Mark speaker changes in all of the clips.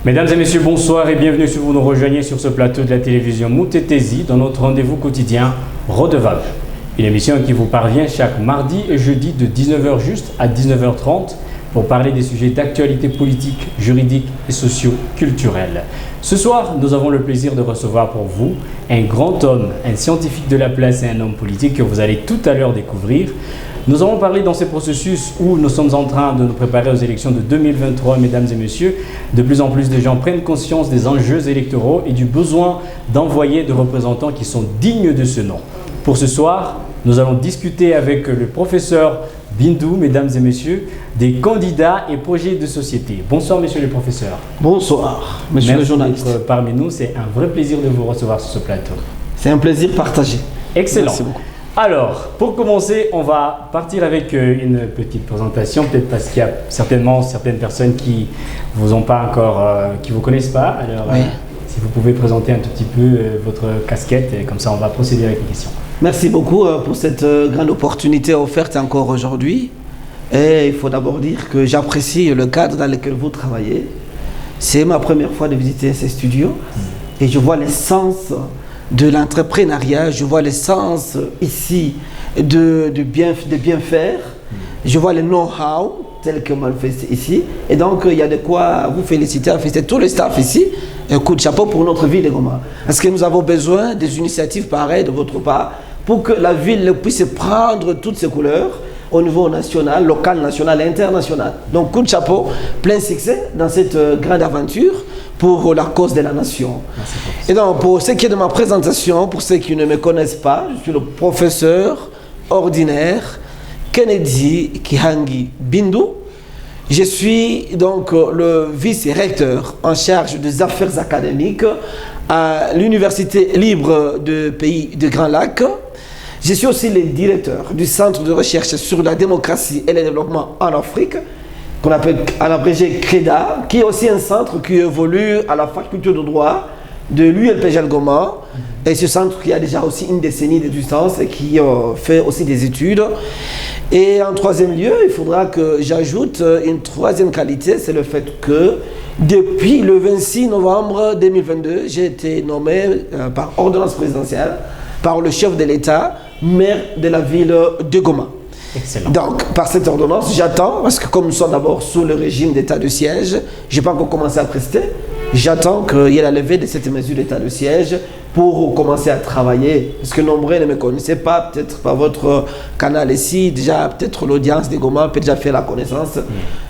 Speaker 1: Mesdames et messieurs, bonsoir et bienvenue si vous nous rejoignez sur ce plateau de la télévision Moutetesi dans notre rendez-vous quotidien Redevable. Une émission qui vous parvient chaque mardi et jeudi de 19h juste à 19h30 pour parler des sujets d'actualité politique, juridique et socio-culturelle. Ce soir, nous avons le plaisir de recevoir pour vous un grand homme, un scientifique de la place et un homme politique que vous allez tout à l'heure découvrir. Nous allons parler dans ce processus où nous sommes en train de nous préparer aux élections de 2023, mesdames et messieurs. De plus en plus de gens prennent conscience des enjeux électoraux et du besoin d'envoyer des représentants qui sont dignes de ce nom. Pour ce soir, nous allons discuter avec le professeur Bindou, mesdames et messieurs, des candidats et projets de société. Bonsoir, monsieur le professeur.
Speaker 2: Bonsoir, monsieur le journaliste.
Speaker 1: Merci d'être parmi nous. C'est un vrai plaisir de vous recevoir sur ce plateau.
Speaker 2: C'est un plaisir partagé.
Speaker 1: Excellent.
Speaker 2: Merci beaucoup.
Speaker 1: Alors, pour commencer, on va partir avec une petite présentation, peut-être parce qu'il y a certainement certaines personnes qui vous ont pas encore, qui vous connaissent pas. Alors,
Speaker 2: oui.
Speaker 1: Si vous pouvez présenter un tout petit peu votre casquette, et comme ça, on va procéder avec les questions.
Speaker 2: Merci beaucoup pour cette grande opportunité offerte encore aujourd'hui. Et il faut d'abord dire que j'apprécie le cadre dans lequel vous travaillez. C'est ma première fois de visiter ces studios et je vois l'essence de l'entrepreneuriat, je vois l'essence ici de bien faire, je vois le know-how tel que manifeste ici, et donc il y a de quoi vous féliciter, féliciter tout le staff ici. Un coup de chapeau pour notre ville de Goma. Parce que nous avons besoin des initiatives pareilles de votre part pour que la ville puisse prendre toutes ses couleurs au niveau national, local, national et international. Donc coup de chapeau, plein succès dans cette grande aventure pour la cause de la nation. Merci. Et donc pour ce qui est de ma présentation, pour ceux qui ne me connaissent pas, je suis le professeur ordinaire Kennedy Kihangi Bindou. Je suis donc le vice-recteur en charge des affaires académiques à l'Université libre de Pays de Grand Lac. Je suis aussi le directeur du Centre de recherche sur la démocratie et le développement en Afrique, qu'on appelle à l'abrégé CREDA, qui est aussi un centre qui évolue à la faculté de droit de l'ULPGL Goma. Et ce centre qui a déjà aussi une décennie d'existence et qui fait aussi des études. Et en troisième lieu, il faudra que j'ajoute une troisième qualité, c'est le fait que depuis le 26 novembre 2022, j'ai été nommé par ordonnance présidentielle, par le chef de l'État, maire de la ville de Goma.
Speaker 1: Excellent.
Speaker 2: Donc, par cette ordonnance, j'attends, parce que comme nous sommes d'abord sous le régime d'état de siège, je n'ai pas encore commencé à prester, j'attends qu'il y ait la levée de cette mesure d'état de siège pour commencer à travailler. Parce que nombreux ne me connaissaient pas, peut-être par votre canal ici, déjà peut-être l'audience de Goma peut déjà faire la connaissance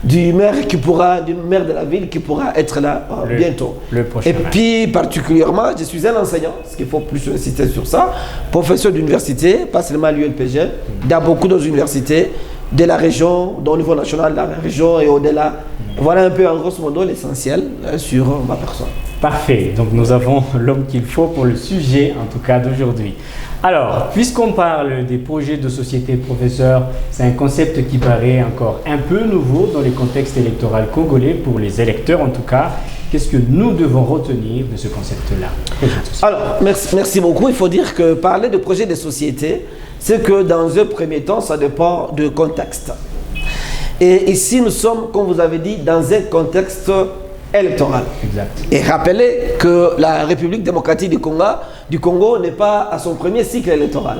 Speaker 2: du maire de la ville qui pourra être là bientôt.
Speaker 1: Le prochain.
Speaker 2: Et puis particulièrement, je suis un enseignant, parce qu'il faut plus insister sur ça, professeur d'université, pas seulement à l'ULPG, dans beaucoup d'autres universités de la région, au niveau national, de la région et au-delà. Voilà un peu en grosso modo l'essentiel sur ma personne.
Speaker 1: Parfait, donc nous avons l'homme qu'il faut pour le sujet en tout cas d'aujourd'hui. Alors, puisqu'on parle des projets de société, professeur, c'est un concept qui paraît encore un peu nouveau dans le contexte électoral congolais, pour les électeurs en tout cas. Qu'est-ce que nous devons retenir de ce concept-là?
Speaker 2: Alors, merci beaucoup. Il faut dire que parler de projet de société, c'est que dans un premier temps, ça dépend du contexte. Et ici, nous sommes, comme vous avez dit, dans un contexte électoral.
Speaker 1: Exact.
Speaker 2: Et rappelez que la République démocratique du Congo n'est pas à son premier cycle électoral.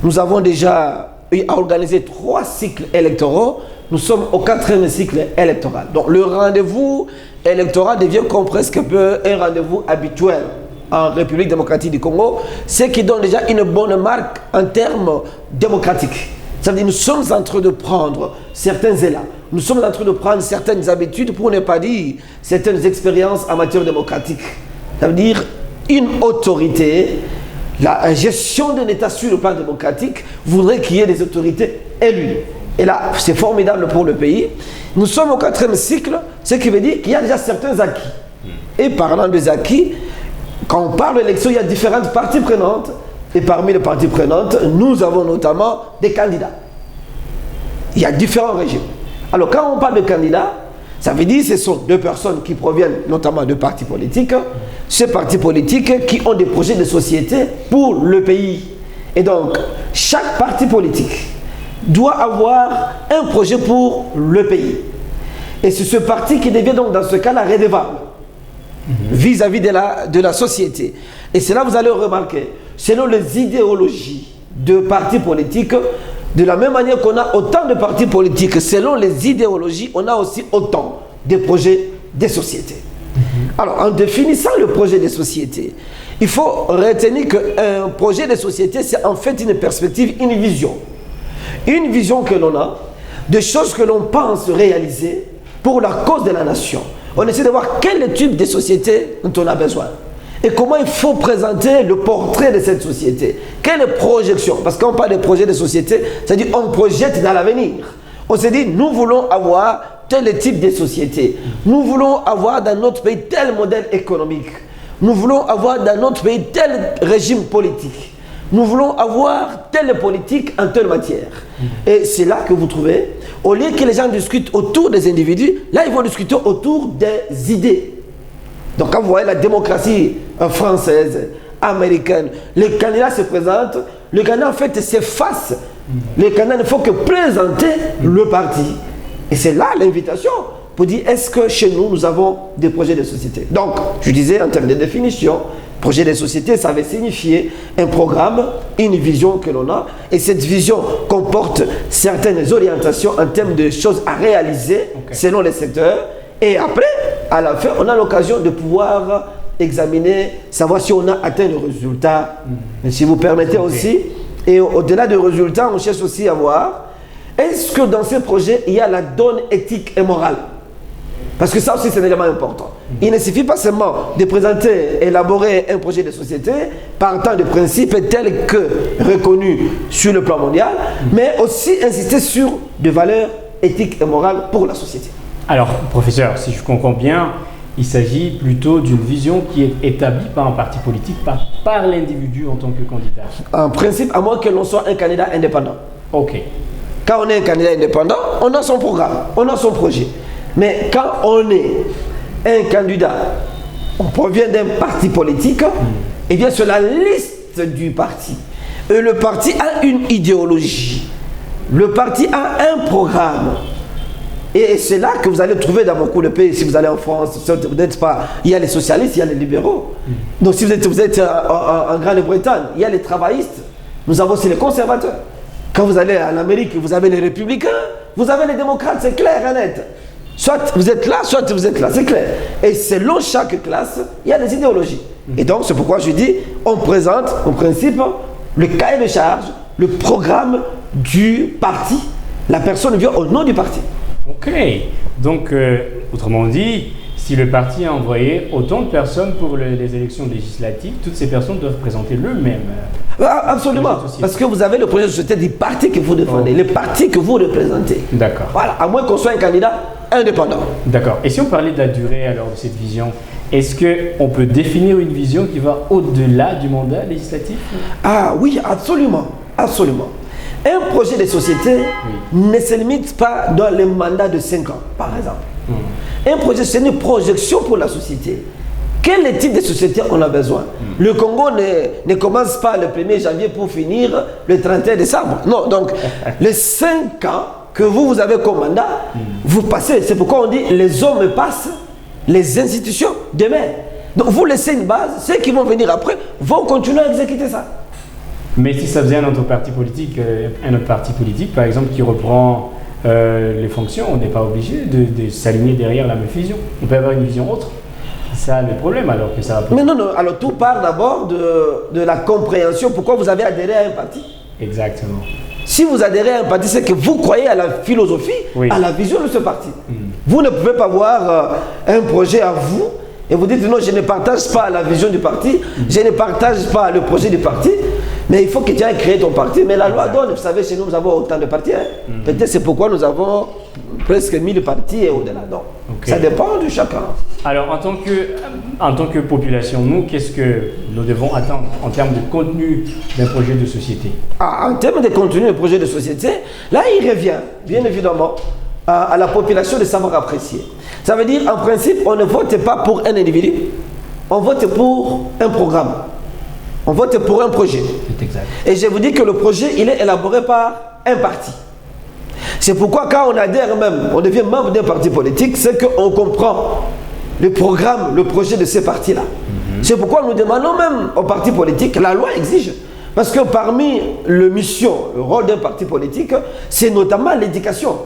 Speaker 2: Nous avons déjà organisé 3 cycles électoraux. Nous sommes au 4e cycle électoral. Donc le rendez-vous électoral devient comme presque un peu un rendez-vous habituel en République démocratique du Congo, ce qui donne déjà une bonne marque en termes démocratiques. Ça veut dire que nous sommes en train de prendre certains élans, nous sommes en train de prendre certaines habitudes, pour ne pas dire certaines expériences en matière démocratique. Ça veut dire une autorité, la gestion d'un État sur le plan démocratique voudrait qu'il y ait des autorités élues. Et là, c'est formidable pour le pays. Nous sommes au 4e cycle, ce qui veut dire qu'il y a déjà certains acquis. Et parlant des acquis, quand on parle d'élection, il y a différentes parties prenantes. Et parmi les parties prenantes, nous avons notamment des candidats. Il y a différents régimes. Alors quand on parle de candidats, ça veut dire que ce sont 2 personnes qui proviennent notamment de partis politiques. Ces partis politiques qui ont des projets de société pour le pays. Et donc, chaque parti politique doit avoir un projet pour le pays. Et c'est ce parti qui devient donc dans ce cas-là redevable. vis-à-vis de la société. Et c'est là vous allez remarquer, selon les idéologies de partis politiques, de la même manière qu'on a autant de partis politiques, selon les idéologies, on a aussi autant de projets de société. Alors, en définissant le projet de société, il faut retenir qu'un projet de société, c'est en fait une perspective, une vision. Une vision que l'on a, des choses que l'on pense réaliser pour la cause de la nation. On essaie de voir quel type de société dont on a besoin. Et comment il faut présenter le portrait de cette société. Quelle projection? Parce qu'on parle de projet de société, c'est-à-dire on projette dans l'avenir. On s'est dit, nous voulons avoir tel type de société. Nous voulons avoir dans notre pays tel modèle économique. Nous voulons avoir dans notre pays tel régime politique. Nous voulons avoir telle politique en telle matière. Et c'est là que vous trouvez, au lieu que les gens discutent autour des individus, là ils vont discuter autour des idées. Donc quand vous voyez la démocratie française, américaine, les candidats se présentent, le candidat en fait s'efface. Le candidat ne faut que présenter le parti. Et c'est là l'invitation pour dire, est-ce que chez nous, nous avons des projets de société? Donc, je disais en termes de définition, projet de société, ça veut signifier un programme, une vision que l'on a. Et cette vision comporte certaines orientations en termes de choses à réaliser selon les secteurs. Et après, à la fin, on a l'occasion de pouvoir examiner, savoir si on a atteint le résultat. Mais si vous permettez aussi, et au-delà du résultat, on cherche aussi à voir, est-ce que dans ces projets, il y a la donne éthique et morale? Parce que ça aussi, c'est un élément important. Il ne suffit pas seulement de présenter, élaborer un projet de société partant de principes tels que reconnus sur le plan mondial, mais aussi insister sur des valeurs éthiques et morales pour la société.
Speaker 1: Alors, professeur, si je comprends bien, il s'agit plutôt d'une vision qui est établie par un parti politique, pas par l'individu en tant que candidat.
Speaker 2: En principe, à moins que l'on soit un candidat indépendant.
Speaker 1: Ok.
Speaker 2: Quand on est un candidat indépendant, on a son programme, on a son projet. Mais quand on est un candidat, on provient d'un parti politique, et bien sur la liste du parti. Et le parti a une idéologie. Le parti a un programme. Et c'est là que vous allez trouver dans beaucoup de pays, si vous allez en France, vous n'êtes pas, il y a les socialistes, il y a les libéraux. Donc si vous êtes en Grande-Bretagne, il y a les travaillistes, nous avons aussi les conservateurs. Quand vous allez en Amérique, vous avez les républicains, vous avez les démocrates, c'est clair et net. Soit vous êtes là, soit vous êtes là, c'est clair. Et selon chaque classe, il y a des idéologies. Et donc c'est pourquoi je dis, on présente en principe le cahier de charge, le programme du parti. La personne vient au nom du parti.
Speaker 1: Ok, donc autrement dit, si le parti a envoyé autant de personnes pour les élections législatives, toutes ces personnes doivent présenter le même.
Speaker 2: Absolument, parce que vous avez le projet de société du parti que vous défendez, le parti que vous représentez.
Speaker 1: D'accord.
Speaker 2: Voilà, à moins qu'on soit un candidat indépendant.
Speaker 1: D'accord. Et si on parlait de la durée alors de cette vision, est-ce qu'on peut définir une vision qui va au-delà du mandat législatif?
Speaker 2: Ah oui, absolument, absolument. Un projet de société ne se limite pas dans le mandat de 5 ans, par exemple. Un projet, c'est une projection pour la société. Quel type de société on a besoin? Le Congo ne commence pas le 1er janvier pour finir le 31 décembre. Non, donc les 5 ans que vous avez comme mandat, vous passez. C'est pourquoi on dit les hommes passent, les institutions demain. Donc vous laissez une base, ceux qui vont venir après vont continuer à exécuter ça.
Speaker 1: Mais si ça faisait un autre parti politique, par exemple, qui reprend les fonctions, on n'est pas obligé de s'aligner derrière la même vision. On peut avoir une vision autre. C'est ça le problème alors que ça va...
Speaker 2: Mais non, alors tout part d'abord de la compréhension. Pourquoi vous avez adhéré à un parti?
Speaker 1: Exactement.
Speaker 2: Si vous adhérez à un parti, c'est que vous croyez à la philosophie, à la vision de ce parti. Vous ne pouvez pas voir un projet à vous et vous dites non, je ne partage pas la vision du parti, je ne partage pas le projet du parti, mais il faut que tu aies créé ton parti. Mais la loi donne, vous savez, chez nous, nous avons autant de partis. Peut-être c'est pourquoi nous avons presque 1000 partis et au-delà. Donc, ça dépend de chacun.
Speaker 1: Alors, en tant que population, nous, qu'est-ce que nous devons attendre en termes de contenu d'un projet de société?
Speaker 2: En termes de contenu d'un projet de société, là, il revient, bien évidemment, à la population de savoir apprécier. Ça veut dire, en principe, on ne vote pas pour un individu, on vote pour un programme. On vote pour un projet.
Speaker 1: C'est exact. Et
Speaker 2: je vous dis que le projet, il est élaboré par un parti. C'est pourquoi quand on adhère même, on devient membre d'un parti politique, c'est qu'on comprend le programme, le projet de ces partis-là. C'est pourquoi nous demandons même aux partis politiques, la loi exige. Parce que parmi les missions, le rôle d'un parti politique, c'est notamment l'éducation.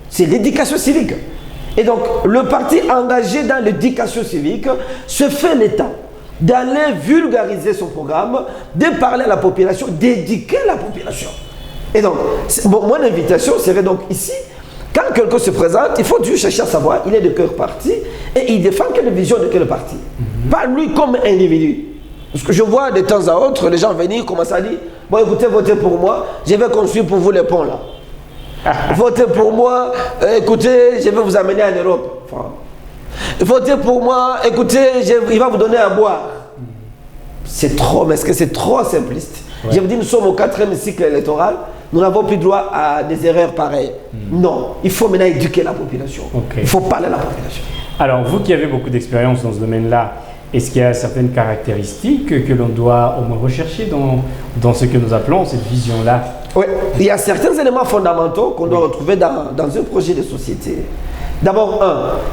Speaker 2: C'est l'éducation civique. Et donc, le parti engagé dans l'éducation civique se fait l'état d'aller vulgariser son programme, de parler à la population, d'éduquer la population. Et donc, mon invitation serait donc ici, quand quelqu'un se présente, il faut toujours chercher à savoir, il est de quel parti et il défend quelle vision de quel parti. Pas lui comme individu. Parce que je vois de temps à autre les gens venir commencer à dire, bon écoutez, votez pour moi, je vais construire pour vous les ponts là. Votez pour moi, écoutez, je vais vous amener en Europe. Enfin, votez pour moi, écoutez, il va vous donner à boire. C'est trop, mais est-ce que c'est trop simpliste? Ouais. Je vous dis, nous sommes au 4e cycle électoral, nous n'avons plus droit à des erreurs pareilles. Non, il faut maintenant éduquer la population. Okay. Il faut parler à la population.
Speaker 1: Alors, vous qui avez beaucoup d'expérience dans ce domaine-là, est-ce qu'il y a certaines caractéristiques que l'on doit au moins rechercher dans ce que nous appelons cette vision-là?
Speaker 2: Oui, il y a certains éléments fondamentaux qu'on doit retrouver dans un projet de société. D'abord,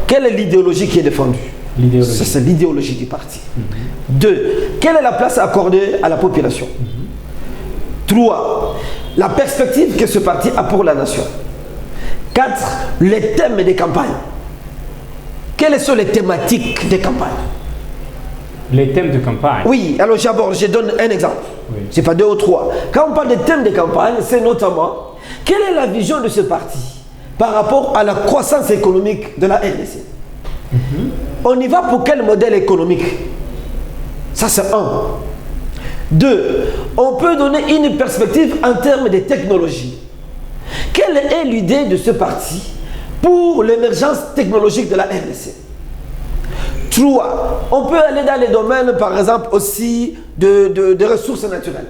Speaker 2: quelle est l'idéologie qui est défendue? Ça, c'est l'idéologie du parti. 2, quelle est la place accordée à la population? 3, la perspective que ce parti a pour la nation. 4, les thèmes des campagnes. Quelles sont les thématiques des campagnes?
Speaker 1: Les thèmes de campagne?
Speaker 2: Oui, alors je donne un exemple. Oui. C'est pas 2 ou 3. Quand on parle des thèmes de campagne, c'est notamment quelle est la vision de ce parti par rapport à la croissance économique de la RDC. On y va pour quel modèle économique? Ça, c'est 1. 2, on peut donner une perspective en termes de technologie. Quelle est l'idée de ce parti pour l'émergence technologique de la RDC? 3, on peut aller dans les domaines, par exemple, aussi de ressources naturelles.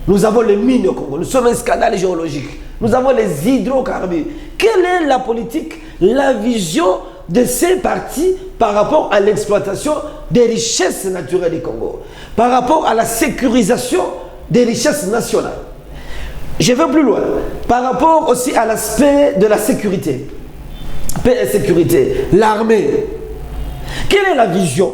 Speaker 2: Nous avons les mines au Congo, nous sommes un scandale géologique. Nous avons les hydrocarbures. Quelle est la politique, la vision de ces partis par rapport à l'exploitation des richesses naturelles du Congo, par rapport à la sécurisation des richesses nationales? Je vais plus loin, par rapport aussi à l'aspect de la sécurité. Paix et sécurité, l'armée. Quelle est la vision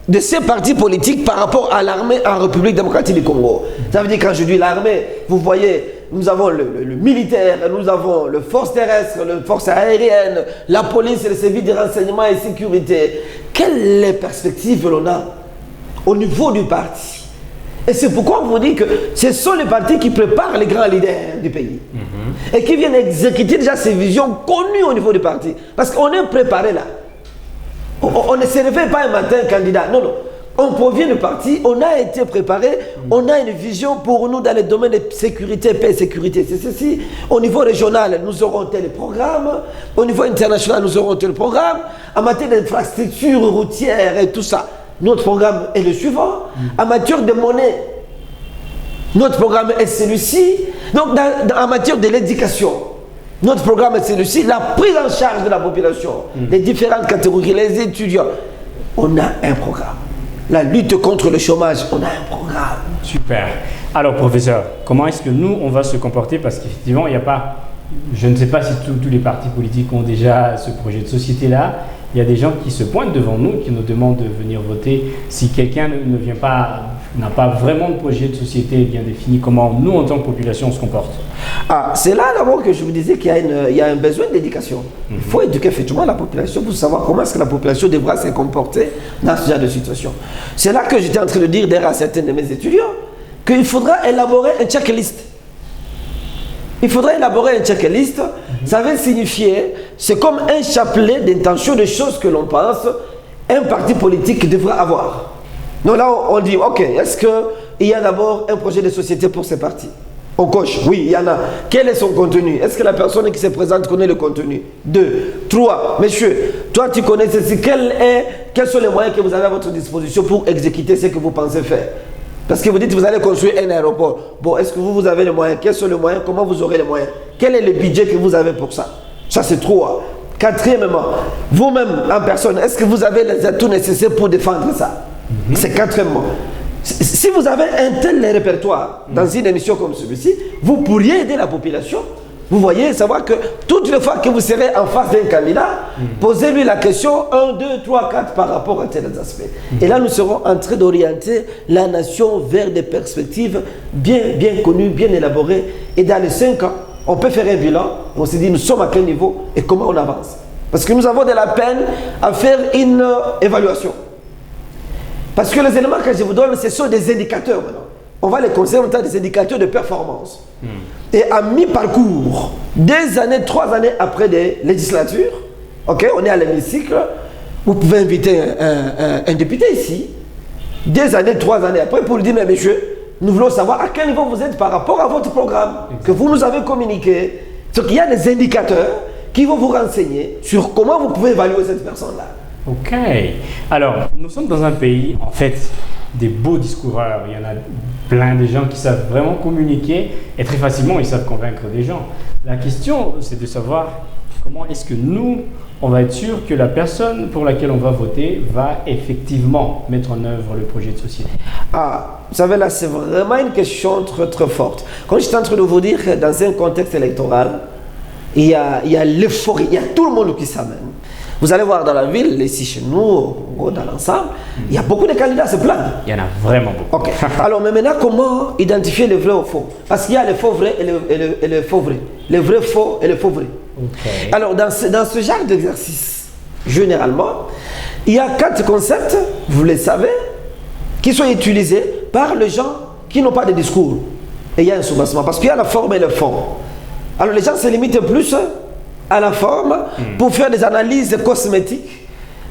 Speaker 2: de ces partis politiques par rapport à l'armée en République démocratique du Congo? Ça veut dire, quand je dis l'armée, vous voyez, nous avons le militaire, nous avons le force terrestre, le force aérienne, la police et le service de renseignement et sécurité. Quelles perspectives l'on a au niveau du parti? Et c'est pourquoi on vous dit que ce sont les partis qui préparent les grands leaders du pays. Et qui viennent exécuter déjà ces visions connues au niveau du parti. Parce qu'on est préparé là. On ne se réveille pas un matin candidat. Non, non. On provient du parti, on a été préparé, on a une vision pour nous dans les domaines de sécurité, paix et sécurité. C'est ceci. Au niveau régional, nous aurons tel programme. Au niveau international, nous aurons tel programme. En matière d'infrastructures routières et tout ça, notre programme est le suivant. En matière de monnaie, notre programme est celui-ci. Donc, en matière de l'éducation, notre programme est celui-ci. La prise en charge de la population, les différentes catégories, les étudiants, on a un programme. La lutte contre le chômage, on a un programme.
Speaker 1: Super. Alors, professeur, comment est-ce que nous, on va se comporter? Parce qu'effectivement, il n'y a pas... Je ne sais pas si tous les partis politiques ont déjà ce projet de société-là. Il y a des gens qui se pointent devant nous, qui nous demandent de venir voter. Si quelqu'un ne vient pas, n'a pas vraiment de projet de société bien défini, comment nous, en tant que population, on se comporte?
Speaker 2: C'est là d'abord que je vous disais qu'il y a un besoin d'éducation. Il faut éduquer effectivement la population pour savoir comment est-ce que la population devra se comporter dans ce genre de situation. C'est là que j'étais en train de dire derrière à certains de mes étudiants qu'il faudra élaborer un checklist. Il faudra élaborer un checklist. Ça veut signifier, c'est comme un chapelet d'intentions, de choses que l'on pense un parti politique devra avoir. Donc là, on dit, ok, est-ce qu'il y a d'abord un projet de société pour ces partis? On coche, oui, il y en a. Quel est son contenu? Est-ce que la personne qui se présente connaît le contenu? 2, 3, monsieur, toi tu connais ceci. Quels sont les moyens que vous avez à votre disposition pour exécuter ce que vous pensez faire? Parce que vous dites que vous allez construire un aéroport. Bon, est-ce que vous avez les moyens? Quels sont les moyens? Comment vous aurez les moyens? Quel est le budget que vous avez pour ça? Ça, c'est 3. Quatrièmement, vous-même en personne, est-ce que vous avez les atouts nécessaires pour défendre ça? C'est quatrièmement. Si vous avez un tel répertoire dans une émission comme celui-ci, vous pourriez aider la population Vous voyez, savoir que toutes les fois que vous serez en face d'un candidat, posez-lui la question 1, 2, 3, 4 par rapport à tel aspect. Et là, nous serons en train d'orienter la nation vers des perspectives bien connues, bien élaborées. Et dans les 5 ans, on peut faire un bilan. On se dit, nous sommes à quel niveau et comment on avance. Parce que nous avons de la peine à faire une évaluation. Parce que les éléments que je vous donne, ce sont des indicateurs maintenant. On va les considérer en tant que des indicateurs de performance. Et à mi-parcours, 2 années, 3 années après des législatures, ok, on est à l'hémicycle, vous pouvez inviter un député ici, 2 années, 3 années après, pour lui dire, mais monsieur, nous voulons savoir à quel niveau vous êtes par rapport à votre programme que vous nous avez communiqué. Donc il y a des indicateurs qui vont vous renseigner sur comment vous pouvez évaluer cette personne-là.
Speaker 1: Ok. Alors, nous sommes dans un pays, en fait, des beaux discoureurs. Il y en a plein de gens qui savent vraiment communiquer et très facilement, ils savent convaincre des gens. La question, c'est de savoir comment est-ce que nous, on va être sûr que la personne pour laquelle on va voter va effectivement mettre en œuvre le projet de société.
Speaker 2: Ah, vous savez, là, c'est vraiment une question très forte. Comme j'étais en train de vous dire, dans un contexte électoral, il y a l'euphorie, il y a tout le monde qui s'amène. Vous allez voir dans la ville, ici chez nous, dans l'ensemble, il y a beaucoup de candidats, c'est plein.
Speaker 1: Il y en a vraiment beaucoup.
Speaker 2: Ok. Alors, mais maintenant, comment identifier le vrai ou faux? Parce qu'il y a le faux vrai et le faux vrai. Le vrai faux et le faux vrai.
Speaker 1: Okay.
Speaker 2: Alors, dans ce genre d'exercice, généralement, il y a 4 concepts, vous les savez, qui sont utilisés par les gens qui n'ont pas de discours. Et il y a un soubassement, parce qu'il y a la forme et le fond. Alors, les gens se limitent plus à la forme pour faire des analyses cosmétiques,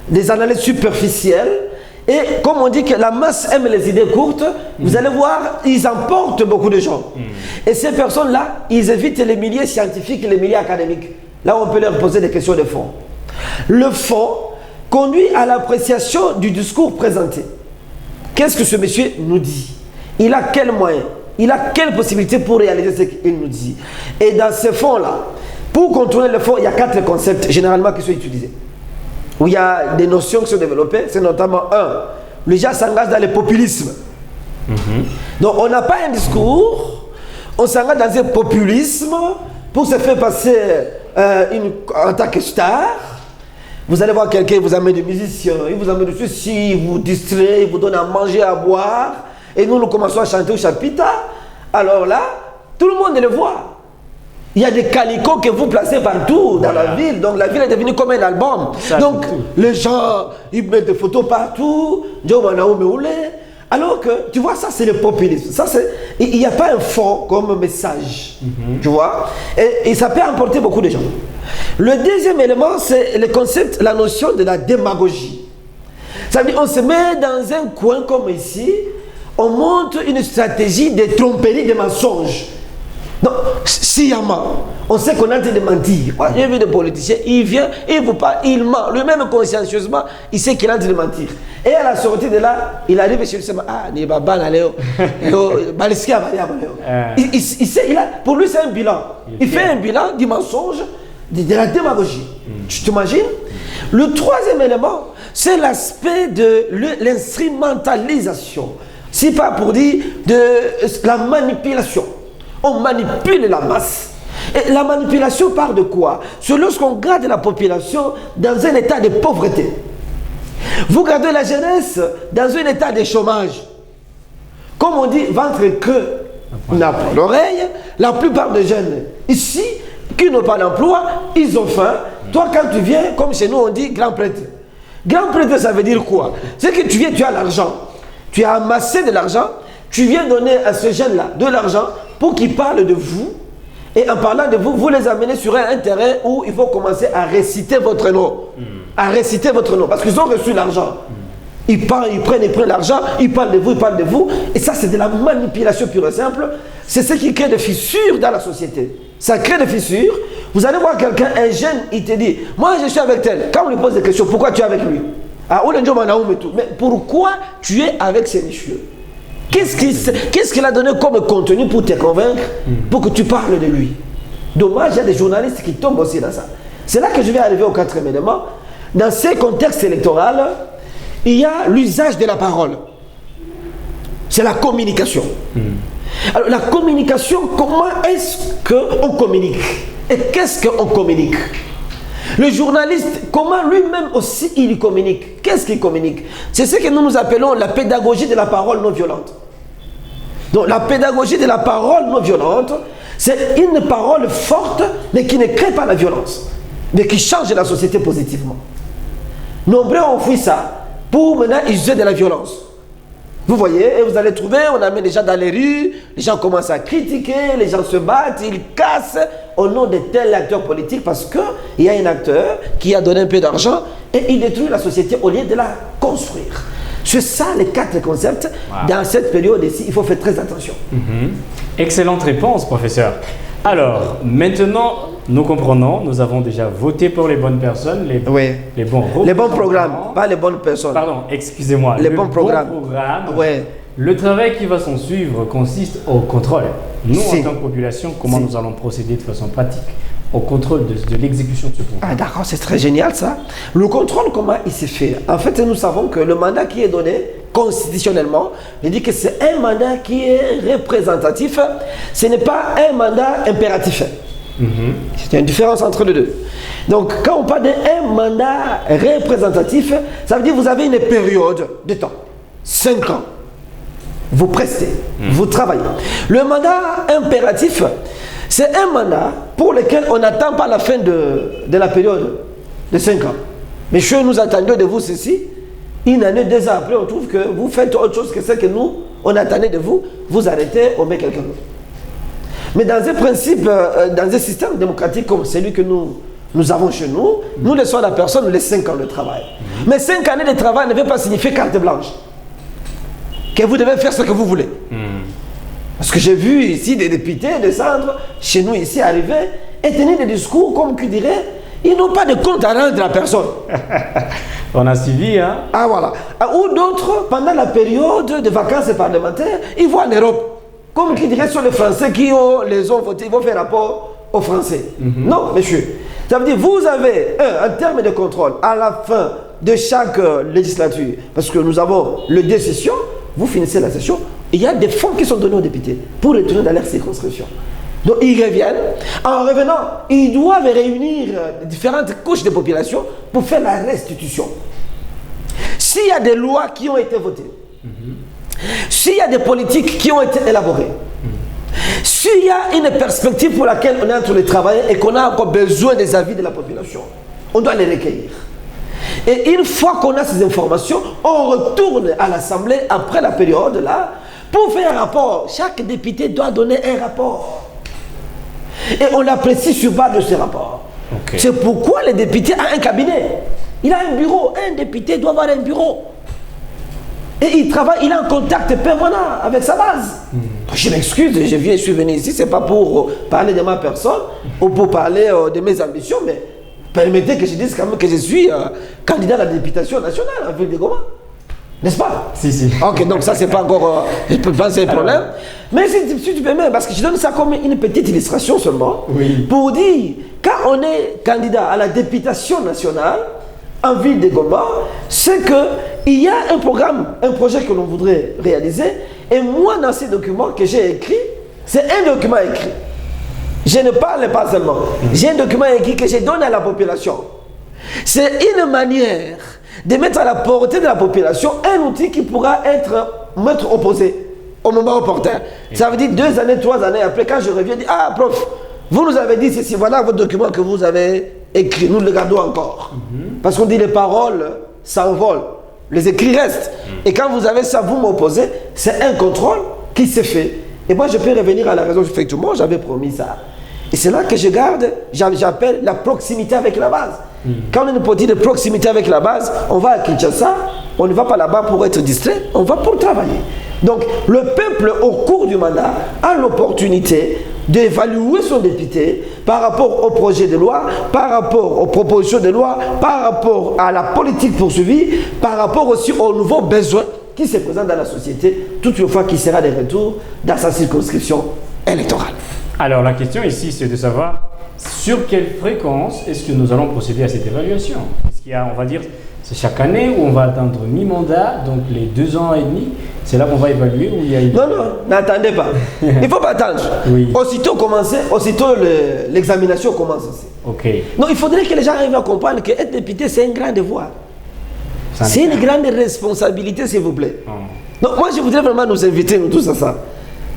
Speaker 2: des analyses superficielles. Et comme on dit que la masse aime les idées courtes, vous allez voir, ils emportent beaucoup de gens. Et ces personnes-là, ils évitent les milieux scientifiques et les milieux académiques. Là, on peut leur poser des questions de fond. Le fond conduit à l'appréciation du discours présenté. Qu'est-ce que ce monsieur nous dit? Il a quels moyens? Il a quelle possibilité pour réaliser ce qu'il nous dit? Et dans ce fond-là, pour contourner le fond, il y a 4 concepts généralement qui sont utilisés. Où il y a des notions qui sont développées, c'est notamment 1, les gens s'engagent dans le populisme. Donc on n'a pas un discours, on s'engage dans un populisme pour se faire passer en tant que star. Vous allez voir quelqu'un, il vous amène des musiciens, il vous amène de ceci, il vous distrait, il vous donne à manger, à boire. Et nous commençons à chanter au chapitre. Alors là, tout le monde le voit. Il y a des calicots que vous placez partout dans la ville. Donc la ville est devenue comme un album. Ça, donc les gens, ils mettent des photos partout. Alors que, tu vois, ça c'est le populisme. Ça, il n'y a pas un fond comme message. Tu vois. Et ça peut emporter beaucoup de gens. Le deuxième élément, c'est le concept, la notion de la démagogie. Ça veut dire on se met dans un coin comme ici, on monte une stratégie de tromperie, de mensonges. Donc, sciemment, on sait qu'on est en train de mentir. Moi, j'ai vu des politiciens, il vient, il vous parle, il ment. Lui-même, consciencieusement, il sait qu'il est en train de mentir. Et à la sortie de là, il arrive chez lui, il dit, ah, il sait, pour lui, c'est un bilan. Il fait un bilan du mensonge, de la démagogie. Tu t'imagines? Le troisième élément, c'est l'aspect de l'instrumentalisation. C'est pas pour dire de la manipulation. On manipule la masse. Et la manipulation part de quoi? C'est lorsqu'on garde la population dans un état de pauvreté. Vous gardez la jeunesse dans un état de chômage. Comme on dit, ventre creux n'a pas l'oreille. La plupart des jeunes ici, qui n'ont pas d'emploi, ils ont faim. Toi, quand tu viens, comme chez nous, on dit grand prêtre. Grand prêtre, ça veut dire quoi? C'est que tu viens, tu as l'argent. Tu as amassé de l'argent. Tu viens donner à ce jeune-là de l'argent pour qu'il parle de vous. Et en parlant de vous, vous les amenez sur un terrain où il faut commencer à réciter votre nom. À réciter votre nom. Parce qu'ils ont reçu l'argent. Ils prennent l'argent, ils parlent de vous. Et ça, c'est de la manipulation pure et simple. C'est ce qui crée des fissures dans la société. Ça crée des fissures. Vous allez voir quelqu'un, un jeune, il te dit, moi je suis avec tel. Quand on lui pose des questions, pourquoi tu es avec lui? Mais pourquoi tu es avec ces messieurs? Qu'est-ce qu'il a donné comme contenu pour te convaincre, pour que tu parles de lui? Dommage, il y a des journalistes qui tombent aussi dans ça. C'est là que je vais arriver au 4e élément. Dans ces contextes électoraux, il y a l'usage de la parole. C'est la communication. Alors la communication, comment est-ce qu'on communique? Et qu'est-ce qu'on communique? Le journaliste, comment lui-même aussi il communique? Qu'est-ce qu'il communique? C'est ce que nous appelons la pédagogie de la parole non violente. Donc la pédagogie de la parole non violente, c'est une parole forte, mais qui ne crée pas la violence, mais qui change la société positivement. Nombreux ont fui ça pour maintenant user de la violence. Vous voyez, et vous allez trouver, on amène les gens dans les rues, les gens commencent à critiquer, les gens se battent, ils cassent au nom de tel acteur politique parce qu'il y a un acteur qui a donné un peu d'argent et il détruit la société au lieu de la construire. C'est ça les 4 concepts. Wow. Dans cette période ici, il faut faire très attention.
Speaker 1: Excellente réponse, professeur. Alors, maintenant, nous comprenons, nous avons déjà voté pour les bonnes personnes, les bons
Speaker 2: programmes, pas les bonnes personnes.
Speaker 1: Pardon, excusez-moi.
Speaker 2: Les bons programmes.
Speaker 1: Le travail qui va s'en suivre consiste au contrôle. Nous, en tant que population, comment nous allons procéder de façon pratique au contrôle de l'exécution de ce programme?
Speaker 2: Ah d'accord, c'est très génial ça. Le contrôle, comment il se fait? En fait, nous savons que le mandat qui est donné constitutionnellement, il dit que c'est un mandat qui est représentatif, ce n'est pas un mandat impératif. C'est une différence entre les deux. Donc, quand on parle d'un mandat représentatif, ça veut dire que vous avez une période de temps, 5 ans. Vous prestez, vous travaillez. Le mandat impératif, c'est un mandat pour lequel on n'attend pas la fin de la période de 5 ans. Mais nous attendons de vous ceci. Une année, 2 ans après, on trouve que vous faites autre chose que ce que nous, on attendait de vous. Vous arrêtez, on met quelqu'un d'autre. Mais dans un principe, dans un système démocratique comme celui que nous avons chez nous, nous laissons à la personne les 5 ans de travail. Mais 5 années de travail ne veut pas signifier carte blanche. Que vous devez faire ce que vous voulez. Parce que j'ai vu ici des députés descendre chez nous ici, arriver et tenir des discours comme qui dirait, ils n'ont pas de compte à rendre à personne.
Speaker 1: On a suivi, hein?
Speaker 2: Ah voilà. Ou d'autres, pendant la période de vacances parlementaires, ils vont en Europe. Comme qui dirait sur les Français qui les ont votés, ils vont faire rapport aux Français. Non, monsieur. Ça veut dire, vous avez, en termes de contrôle, à la fin de chaque législature, parce que nous avons le 2 sessions, vous finissez la session, il y a des fonds qui sont donnés aux députés pour retourner dans leur circonscription. Donc ils reviennent. En revenant, ils doivent réunir différentes couches de population pour faire la restitution. S'il y a des lois qui ont été votées, s'il y a des politiques qui ont été élaborées, s'il y a une perspective pour laquelle on est en train de travailler et qu'on a encore besoin des avis de la population, on doit les recueillir. Et une fois qu'on a ces informations, on retourne à l'Assemblée après la période là pour faire un rapport. Chaque député doit donner un rapport. Et on l'apprécie sur base de ce rapport. C'est pourquoi le député a un cabinet. Il a un bureau. Un député doit avoir un bureau. Et il travaille, il a un contact permanent avec sa base. Je m'excuse, je suis venu ici, ce n'est pas pour parler de ma personne ou pour parler de mes ambitions, mais permettez que je dise quand même que je suis candidat à la députation nationale en ville de Goma. N'est-ce pas?
Speaker 1: Si.
Speaker 2: Ok, donc ça, c'est pas encore, je peux penser un problème. Mais si tu permets, parce que je donne ça comme une petite illustration seulement, pour dire, quand on est candidat à la députation nationale, en ville de Goma, c'est qu'il y a un programme, un projet que l'on voudrait réaliser, et moi, dans ces documents que j'ai écrits, c'est un document écrit. Je ne parle pas seulement. J'ai un document écrit que je donne à la population. C'est une manière de mettre à la portée de la population un outil qui pourra m'être opposé au moment opportun. Ça veut dire 2 années, 3 années après, quand je reviens, je dis, ah prof, vous nous avez dit ceci, voilà votre document que vous avez écrit, nous le gardons encore. Parce qu'on dit les paroles s'envolent, les écrits restent. Et quand vous avez ça, vous m'opposez, c'est un contrôle qui se fait. Et moi, je peux revenir à la raison, effectivement, j'avais promis ça. Et c'est là que je garde, j'appelle la proximité avec la base. Quand on a une politique de proximité avec la base, on va à Kinshasa, on ne va pas là-bas pour être distrait, on va pour travailler. Donc, le peuple, au cours du mandat, a l'opportunité d'évaluer son député par rapport au projet de loi, par rapport aux propositions de loi, par rapport à la politique poursuivie, par rapport aussi aux nouveaux besoins qui se présentent dans la société, toutefois qui sera de retour dans sa circonscription électorale.
Speaker 1: Alors la question ici, c'est de savoir sur quelle fréquence est-ce que nous allons procéder à cette évaluation? Est-ce qu'il y a, on va dire, c'est chaque année où on va attendre mi-mandat, donc les 2 ans et demi, c'est là qu'on va évaluer où il y a une...
Speaker 2: Non, non, n'attendez pas. Il ne faut pas attendre.
Speaker 1: Oui.
Speaker 2: Aussitôt l'examination commence aussi.
Speaker 1: Ok.
Speaker 2: Non, il faudrait que les gens arrivent à comprendre qu'être député, c'est un grand devoir. C'est une grande responsabilité, s'il vous plaît. Donc moi, je voudrais vraiment nous inviter, nous tous, à ça.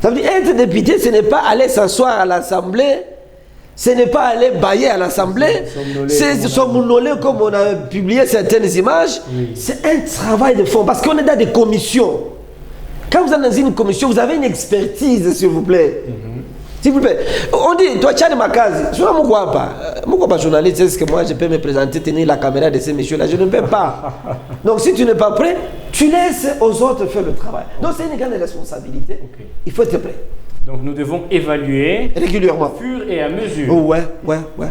Speaker 2: Ça veut dire, être député, ce n'est pas aller s'asseoir à l'Assemblée, ce n'est pas aller bailler à l'Assemblée, c'est somnoler comme on a publié certaines images. Oui. C'est un travail de fond, parce qu'on est dans des commissions. Quand vous êtes dans une commission, vous avez une expertise, s'il vous plaît. S'il vous plaît. On dit, toi, tu as de ma case. Je ne vois pas. Moi, pas journaliste, est-ce que moi, je peux me présenter, tenir la caméra de ces messieurs-là? Je ne peux pas. Donc, si tu n'es pas prêt, tu laisses aux autres faire le travail. Donc, c'est une grande responsabilité. Okay. Il faut être prêt.
Speaker 1: Donc, nous devons évaluer
Speaker 2: régulièrement,
Speaker 1: au fur et à mesure.
Speaker 2: Ouais.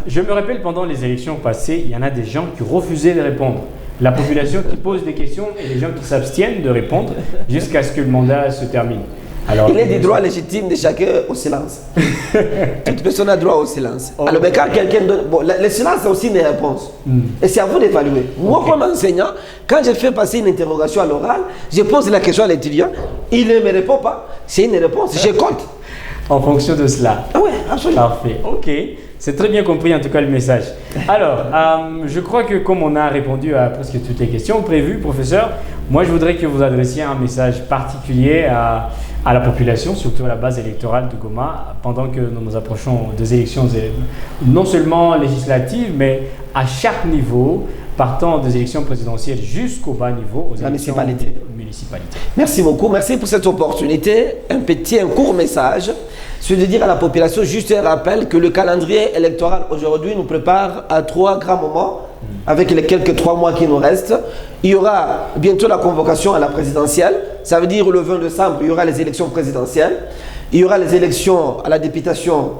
Speaker 1: Je me rappelle, pendant les élections passées, il y en a des gens qui refusaient de répondre. La population qui pose des questions et les gens qui s'abstiennent de répondre jusqu'à ce que le mandat se termine. Alors,
Speaker 2: il est du droit légitime de chacun au silence. Toute personne a droit au silence.
Speaker 1: Oh.
Speaker 2: Alors, mais quand quelqu'un donne... Bon, le silence, c'est aussi une réponse. Et c'est à vous d'évaluer. Moi, comme enseignant, quand je fais passer une interrogation à l'oral, je pose la question à l'étudiant, il ne me répond pas. C'est une réponse, je compte.
Speaker 1: En fonction de cela.
Speaker 2: Ah oui, absolument.
Speaker 1: Parfait, ok. C'est très bien compris en tout cas le message. Alors, je crois que comme on a répondu à presque toutes les questions prévues, professeur, moi je voudrais que vous adressiez un message particulier à la population, surtout à la base électorale de Goma, pendant que nous nous approchons des élections, non seulement législatives, mais à chaque niveau, partant des élections présidentielles jusqu'au bas niveau, aux élections municipalités.
Speaker 2: Merci beaucoup, merci pour cette opportunité. Un court message. C'est de dire à la population, juste un rappel que le calendrier électoral aujourd'hui nous prépare à 3 grands moments, avec les quelques 3 mois qui nous restent. Il y aura bientôt la convocation à la présidentielle, ça veut dire le 20 décembre, il y aura les élections présidentielles. Il y aura les élections à la députation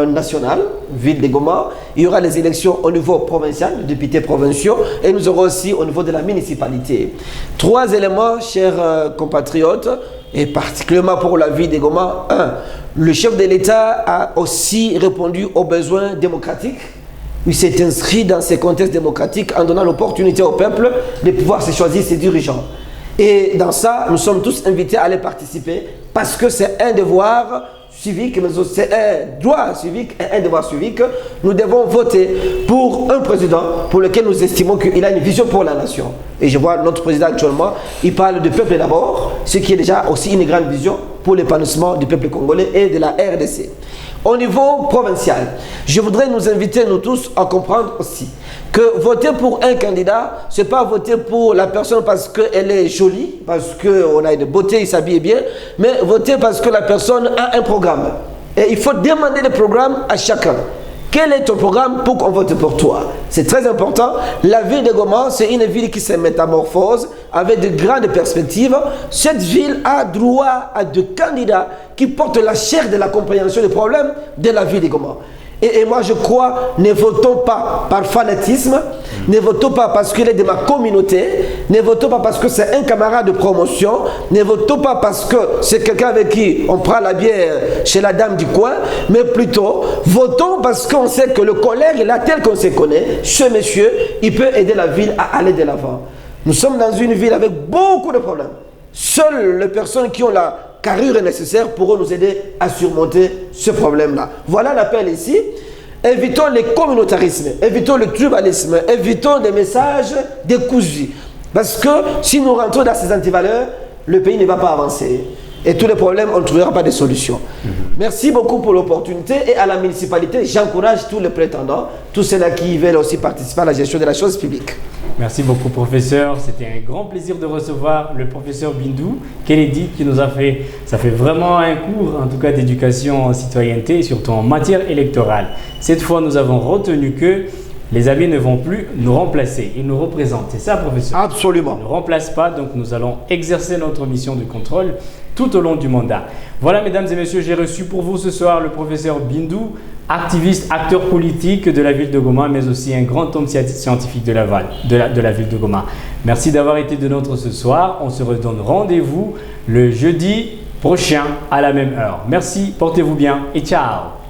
Speaker 2: nationale, ville de Goma. Il y aura les élections au niveau provincial, les députés provinciaux. Et nous aurons aussi au niveau de la municipalité. 3 éléments, chers compatriotes, et particulièrement pour la ville de Goma. 1. Le chef de l'État a aussi répondu aux besoins démocratiques. Il s'est inscrit dans ces contextes démocratiques en donnant l'opportunité au peuple de pouvoir se choisir ses dirigeants. Et dans ça, nous sommes tous invités à aller participer parce que c'est un devoir civique, mais c'est un droit civique et un devoir civique. Nous devons voter pour un président pour lequel nous estimons qu'il a une vision pour la nation. Et je vois notre président actuellement, il parle du peuple d'abord, ce qui est déjà aussi une grande vision pour l'épanouissement du peuple congolais et de la RDC. Au niveau provincial, je voudrais nous inviter, nous tous, à comprendre aussi que voter pour un candidat, ce n'est pas voter pour la personne parce qu'elle est jolie, parce qu'on a une beauté, il s'habille bien, mais voter parce que la personne a un programme. Et il faut demander le programme à chacun. Quel est ton programme pour qu'on vote pour toi? C'est très important. La ville de Goma, c'est une ville qui se métamorphose avec de grandes perspectives. Cette ville a droit à des candidats qui portent la chair de la compréhension des problèmes de la ville de Goma. Et moi je crois, ne votons pas par fanatisme, ne votons pas parce qu'il est de ma communauté, ne votons pas parce que c'est un camarade de promotion, ne votons pas parce que c'est quelqu'un avec qui on prend la bière chez la dame du coin, mais plutôt votons parce qu'on sait que le collègue est là tel qu'on se connaît, ce monsieur, il peut aider la ville à aller de l'avant. Nous sommes dans une ville avec beaucoup de problèmes. Seules les personnes qui ont la carrure nécessaire pourront nous aider à surmonter ce problème-là. Voilà l'appel ici. Évitons les communautarismes, évitons le tribalisme, évitons des messages décousus. Parce que si nous rentrons dans ces antivaleurs, le pays ne va pas avancer. Et tous les problèmes, on ne trouvera pas de solution. Merci beaucoup pour l'opportunité. Et à la municipalité, j'encourage tous les prétendants, tous ceux-là qui veulent aussi participer à la gestion de la chose publique.
Speaker 1: Merci beaucoup, professeur. C'était un grand plaisir de recevoir le professeur Bindou Kennedy qui nous a fait, ça fait vraiment un cours, en tout cas d'éducation en citoyenneté, surtout en matière électorale. Cette fois, nous avons retenu que les amis ne vont plus nous remplacer, ils nous représentent. C'est ça, professeur?
Speaker 2: Absolument.
Speaker 1: Ils ne nous remplacent pas, donc nous allons exercer notre mission de contrôle tout au long du mandat. Voilà, mesdames et messieurs, j'ai reçu pour vous ce soir le professeur Bindou, activiste, acteur politique de la ville de Goma, mais aussi un grand homme scientifique de la ville de Goma. Merci d'avoir été de nôtres ce soir. On se redonne rendez-vous le jeudi prochain à la même heure. Merci, portez-vous bien et ciao.